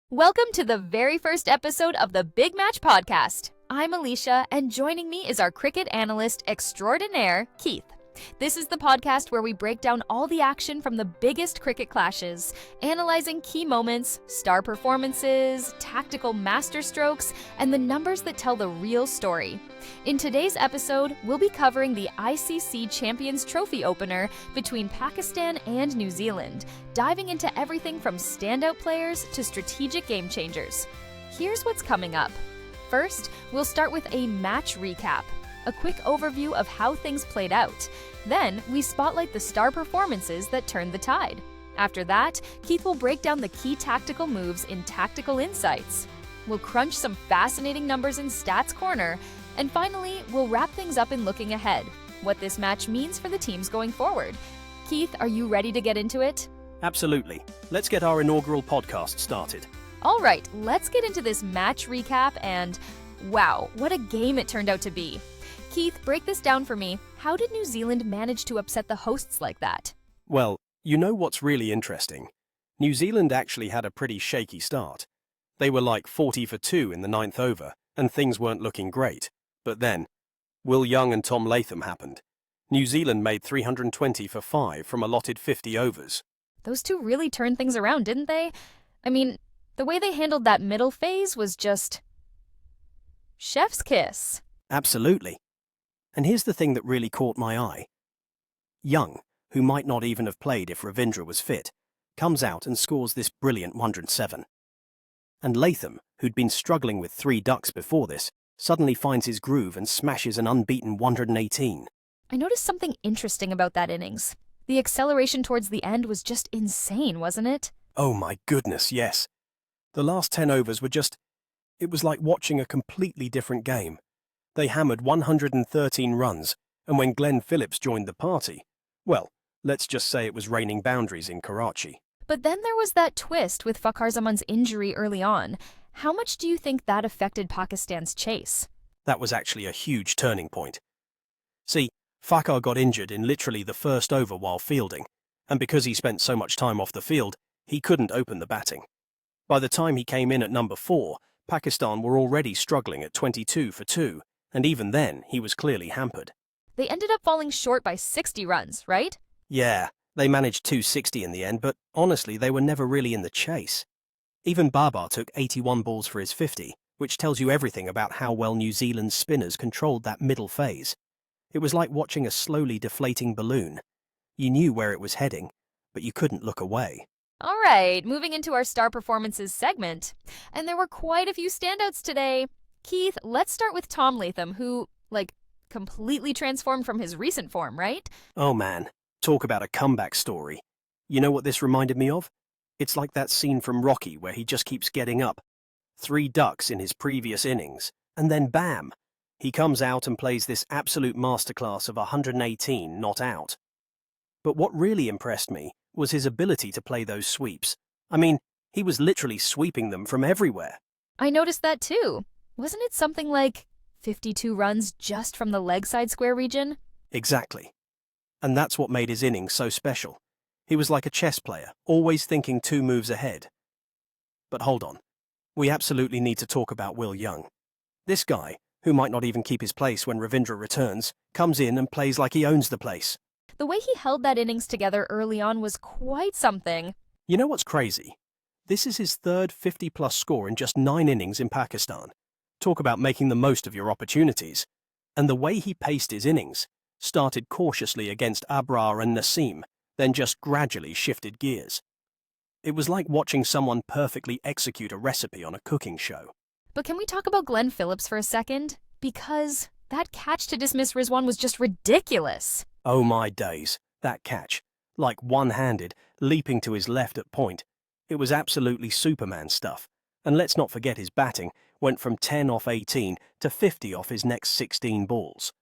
Welcome to the very first episode of the Big Match Podcast. I'm Alicia, and joining me is our cricket analyst extraordinaire, Keith. This is the podcast where we break down all the action from the biggest cricket clashes, analyzing key moments, star performances, tactical masterstrokes, and the numbers that tell the real story. In today's episode, we'll be covering the ICC Champions Trophy opener between Pakistan and New Zealand, diving into everything from standout players to strategic game changers. Here's what's coming up. First, we'll start with a match recap, a quick overview of how things played out. Then, we spotlight the star performances that turned the tide. After that, Keith will break down the key tactical moves in Tactical Insights. We'll crunch some fascinating numbers in Stats Corner. And finally, we'll wrap things up in looking ahead, what this match means for the teams going forward. Keith, are you ready to get into it? Absolutely. Let's get our inaugural podcast started. All right, let's get into this match recap and wow, what a game it turned out to be. Keith, break this down for me. How did New Zealand manage to upset the hosts like that? Well, you know what's really interesting? New Zealand actually had a pretty shaky start. They were like 40 for 2 in the 9th over, and things weren't looking great. But then, Will Young and Tom Latham happened. New Zealand made 320 for 5 from allotted 50 overs. Those two really turned things around, didn't they? I mean, the way they handled that middle phase was just chef's kiss. Absolutely. And here's the thing that really caught my eye. Young, who might not even have played if Ravindra was fit, comes out and scores this brilliant 107. And Latham, who'd been struggling with 3 ducks before this, suddenly finds his groove and smashes an unbeaten 118. I noticed something interesting about that innings. The acceleration towards the end was just insane, wasn't it? Oh my goodness, yes. The last 10 overs were it was like watching a completely different game. They hammered 113 runs, and when Glenn Phillips joined the party, well, let's just say it was raining boundaries in Karachi. But then there was that twist with Babar Azam's injury early on. How much do you think that affected Pakistan's chase? That was actually a huge turning point. See, Babar got injured in literally the first over while fielding, and because he spent so much time off the field, he couldn't open the batting. By the time he came in at number 4, Pakistan were already struggling at 22 for 2, and even then, he was clearly hampered. They ended up falling short by 60 runs, right? Yeah, they managed 260 in the end, but honestly, they were never really in the chase. Even Babar took 81 balls for his 50, which tells you everything about how well New Zealand's spinners controlled that middle phase. It was like watching a slowly deflating balloon. You knew where it was heading, but you couldn't look away. All right, moving into our star performances segment. And there were quite a few standouts today. Keith, let's start with Tom Latham, who, completely transformed from his recent form, right? Oh man, talk about a comeback story. You know what this reminded me of? It's like that scene from Rocky where he just keeps getting up. 3 ducks in his previous innings, and then bam! He comes out and plays this absolute masterclass of 118 not out. But what really impressed me was his ability to play those sweeps. I mean, he was literally sweeping them from everywhere. I noticed that too. Wasn't it something like 52 runs just from the leg side square region? Exactly. And that's what made his innings so special. He was like a chess player, always thinking 2 moves ahead. But hold on. We absolutely need to talk about Will Young. This guy, who might not even keep his place when Ravindra returns, comes in and plays like he owns the place. The way he held that innings together early on was quite something. You know what's crazy? This is his 3rd 50-plus score in just 9 innings in Pakistan. Talk about making the most of your opportunities. And the way he paced his innings, started cautiously against Babar and Naseem, then just gradually shifted gears. It was like watching someone perfectly execute a recipe on a cooking show. But can we talk about Glenn Phillips for a second? Because that catch to dismiss Rizwan was just ridiculous. Oh my days, that catch. Like one-handed, leaping to his left at point. It was absolutely Superman stuff. And let's not forget his batting went from 10 off 18 to 50 off his next 16 balls.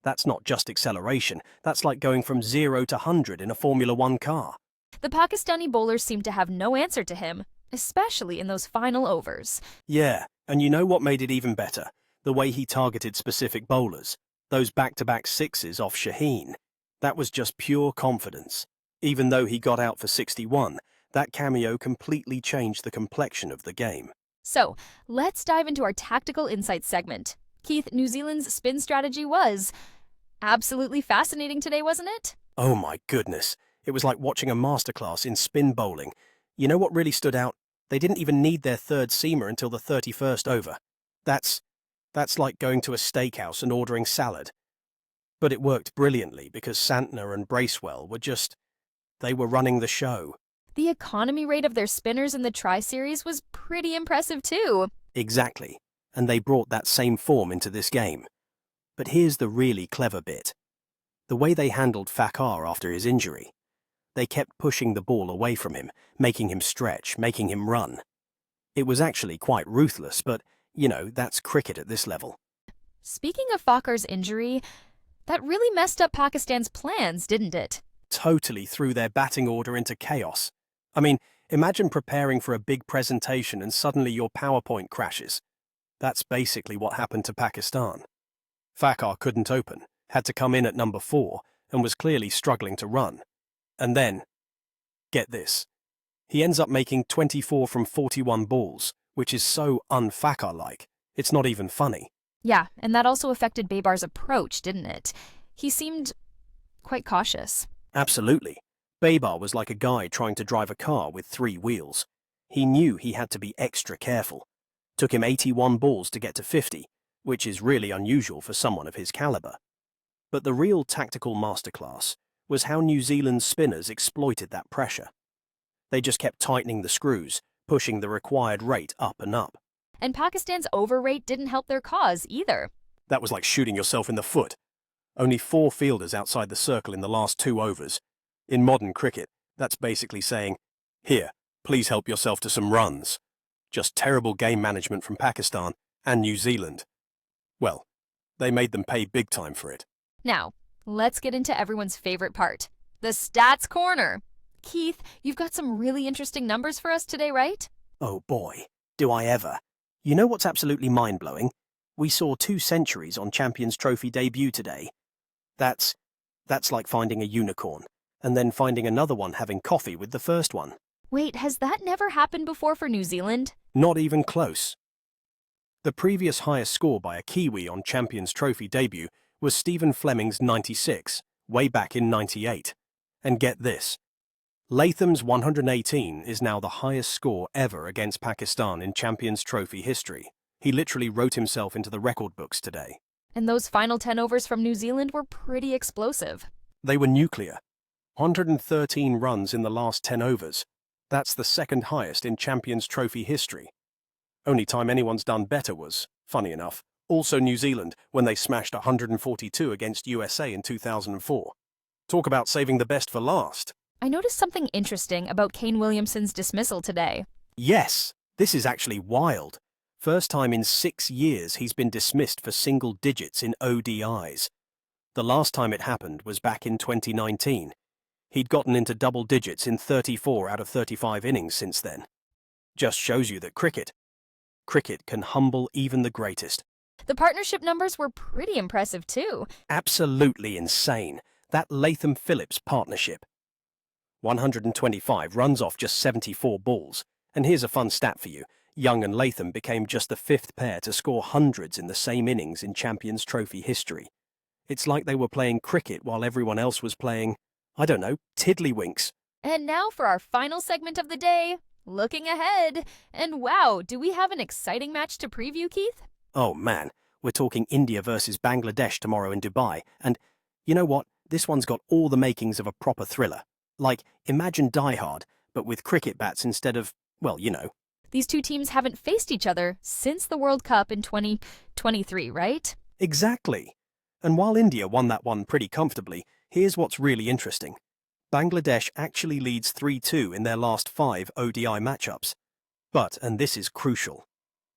That's not just acceleration, that's like going from 0 to 100 in a Formula 1 car. The Pakistani bowlers seemed to have no answer to him, especially in those final overs. Yeah, and you know what made it even better? The way he targeted specific bowlers. Those back-to-back sixes off Shaheen. That was just pure confidence. Even though he got out for 61, That cameo completely changed the complexion of the game. So, let's dive into our tactical insights segment. Keith, New Zealand's spin strategy was absolutely fascinating today, wasn't it? Oh my goodness, it was like watching a masterclass in spin bowling. You know what really stood out? They didn't even need their third seamer until the 31st over. That's like going to a steakhouse and ordering salad. But it worked brilliantly because Santner and Bracewell they were running the show. The economy rate of their spinners in the Tri-Series was pretty impressive too. Exactly, and they brought that same form into this game. But here's the really clever bit. The way they handled Fakar after his injury. They kept pushing the ball away from him, making him stretch, making him run. It was actually quite ruthless, but, that's cricket at this level. Speaking of Fakar's injury, that really messed up Pakistan's plans, didn't it? Totally threw their batting order into chaos. I mean, imagine preparing for a big presentation and suddenly your PowerPoint crashes. That's basically what happened to Pakistan. Fakar couldn't open, had to come in at number 4, and was clearly struggling to run. And then, get this, he ends up making 24 from 41 balls, which is so un-Fakar-like, it's not even funny. Yeah, and that also affected Babar's approach, didn't it? He seemed quite cautious. Absolutely. Babar was like a guy trying to drive a car with 3 wheels. He knew he had to be extra careful. Took him 81 balls to get to 50, which is really unusual for someone of his caliber. But the real tactical masterclass was how New Zealand's spinners exploited that pressure. They just kept tightening the screws, pushing the required rate up and up. And Pakistan's over rate didn't help their cause either. That was like shooting yourself in the foot. Only 4 fielders outside the circle in the last 2 overs. In modern cricket, that's basically saying, here, please help yourself to some runs. Just terrible game management from Pakistan and New Zealand. Well, they made them pay big time for it. Now, let's get into everyone's favorite part, the stats corner. Keith, you've got some really interesting numbers for us today, right? Oh boy, do I ever. You know what's absolutely mind-blowing? We saw 2 centuries on Champions Trophy debut today. That's like finding a unicorn, and then finding another one having coffee with the first one. Wait, has that never happened before for New Zealand? Not even close. The previous highest score by a Kiwi on Champions Trophy debut was Stephen Fleming's 96, way back in 98. And get this, Latham's 118 is now the highest score ever against Pakistan in Champions Trophy history. He literally wrote himself into the record books today. And those final 10 overs from New Zealand were pretty explosive. They were nuclear. 113 runs in the last 10 overs. That's the second highest in Champions Trophy history. Only time anyone's done better was, funny enough, also New Zealand when they smashed 142 against USA in 2004. Talk about saving the best for last. I noticed something interesting about Kane Williamson's dismissal today. Yes, this is actually wild. First time in 6 years he's been dismissed for single digits in ODIs. The last time it happened was back in 2019. He'd gotten into double digits in 34 out of 35 innings since then. Just shows you that cricket can humble even the greatest. The partnership numbers were pretty impressive too. Absolutely insane. That Latham-Phillips partnership. 125 runs off just 74 balls. And here's a fun stat for you. Young and Latham became just the 5th pair to score hundreds in the same innings in Champions Trophy history. It's like they were playing cricket while everyone else was playing, I don't know, tiddlywinks. And now for our final segment of the day, looking ahead. And wow, do we have an exciting match to preview, Keith? Oh man, we're talking India versus Bangladesh tomorrow in Dubai. And you know what? This one's got all the makings of a proper thriller. Like, imagine Die Hard, but with cricket bats instead of, well, you know. These two teams haven't faced each other since the World Cup in 2023, right? Exactly. And while India won that one pretty comfortably, here's what's really interesting. Bangladesh actually leads 3-2 in their last 5 ODI matchups. But, and this is crucial,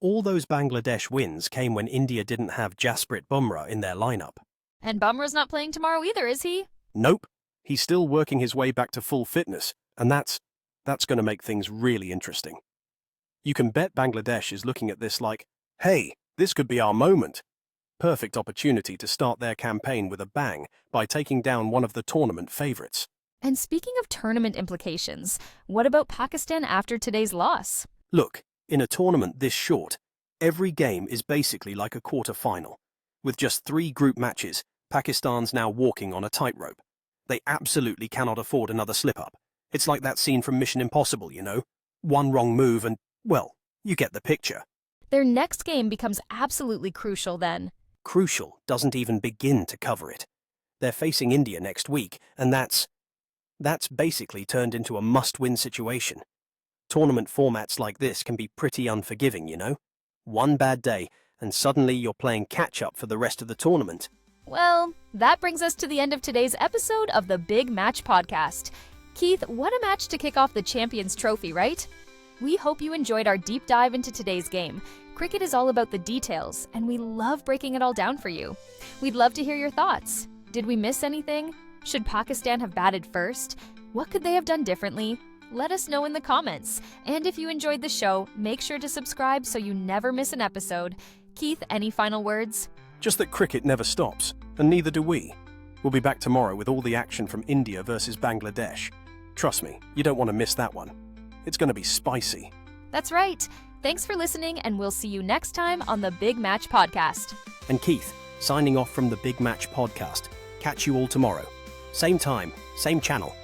all those Bangladesh wins came when India didn't have Jasprit Bumrah in their lineup. And Bumrah's not playing tomorrow either, is he? Nope. He's still working his way back to full fitness, and that's going to make things really interesting. You can bet Bangladesh is looking at this like, hey, this could be our moment. Perfect opportunity to start their campaign with a bang by taking down one of the tournament favourites. And speaking of tournament implications, what about Pakistan after today's loss? Look, in a tournament this short, every game is basically like a quarter-final. With just 3 group matches, Pakistan's now walking on a tightrope. They absolutely cannot afford another slip-up. It's like that scene from Mission Impossible, you know? One wrong move and, well, you get the picture. Their next game becomes absolutely crucial then. Crucial doesn't even begin to cover it. They're facing India next week, and that's basically turned into a must-win situation. Tournament formats like this can be pretty unforgiving, you know? One bad day, and suddenly you're playing catch-up for the rest of the tournament. Well, that brings us to the end of today's episode of the Big Match Podcast. Keith, what a match to kick off the Champions Trophy, right? We hope you enjoyed our deep dive into today's game. Cricket is all about the details, and we love breaking it all down for you. We'd love to hear your thoughts. Did we miss anything? Should Pakistan have batted first? What could they have done differently? Let us know in the comments. And if you enjoyed the show, make sure to subscribe so you never miss an episode. Keith, any final words? Just that cricket never stops, and neither do we. We'll be back tomorrow with all the action from India versus Bangladesh. Trust me, you don't want to miss that one. It's going to be spicy. That's right. Thanks for listening, and we'll see you next time on the Big Match Podcast. And Keith, signing off from the Big Match Podcast. Catch you all tomorrow. Same time, same channel.